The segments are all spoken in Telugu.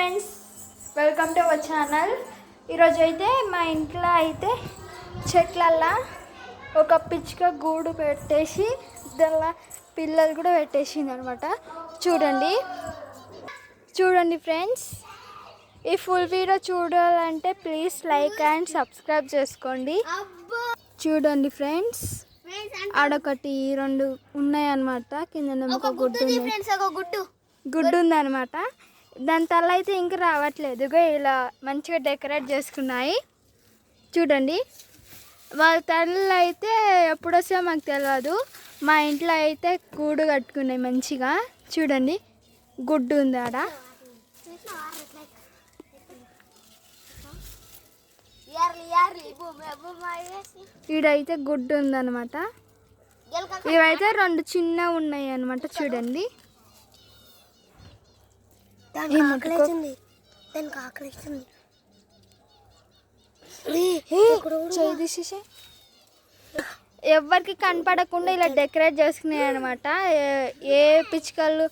Friends, welcome to our channel. ఈరోజు అయితే మా ఇంట్లో అయితే చెట్లల్లో ఒక పిచ్చుక గూడు పెట్టేసి దానిలో పిల్లలు కూడా పెట్టేసింది అనమాట. చూడండి ఫ్రెండ్స్, ఈ ఫుల్ వీడియో చూడాలంటే ప్లీజ్ లైక్ అండ్ సబ్స్క్రైబ్ చేసుకోండి. చూడండి ఫ్రెండ్స్, ఆడొకటి రెండు ఉన్నాయన్నమాట. కింద ఒక గుడ్డు ఉందన్నమాట. దాని తల అయితే ఇంకా రావట్లేదు. ఇలా మంచిగా డెకరేట్ చేసుకున్నాయి. చూడండి, వాళ్ళ తల్లు అయితే ఎప్పుడు వస్తాయో మాకు తెలియదు. మా ఇంట్లో అయితే గూడు కట్టుకున్నాయి మంచిగా. చూడండి, గుడ్డు ఉంది ఆడ. ఈడైతే గుడ్డు ఉందన్నమాట. ఇవైతే రెండు చిన్న ఉన్నాయి అన్నమాట. చూడండి, ఎవరికి కనపడకుండా ఇలా డెకరేట్ చేసుకున్నాయి అనమాట. ఏ పిచ్చుకలు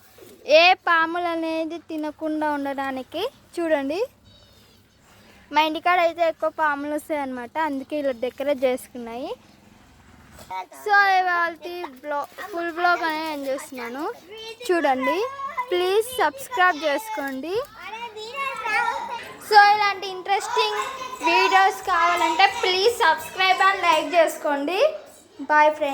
ఏ పాములు అనేది తినకుండా ఉండడానికి. చూడండి, మా ఇంటికాడ అయితే ఎక్కువ పాములు వస్తాయి అనమాట, అందుకే ఇలా డెకరేట్ చేసుకున్నాయి. సో ఇవాళ ఫుల్ బ్లాగ్ అనేది ఏం చేస్తున్నాను చూడండి. ప్లీజ్ సబ్స్క్రైబ్ చేసుకోండి. సో ఇలాంటి ఇంట్రెస్టింగ్ వీడియోస్ కావాలంటే ప్లీజ్ సబ్స్క్రైబ్ అండ్ లైక్ చేసుకోండి. Bye friends.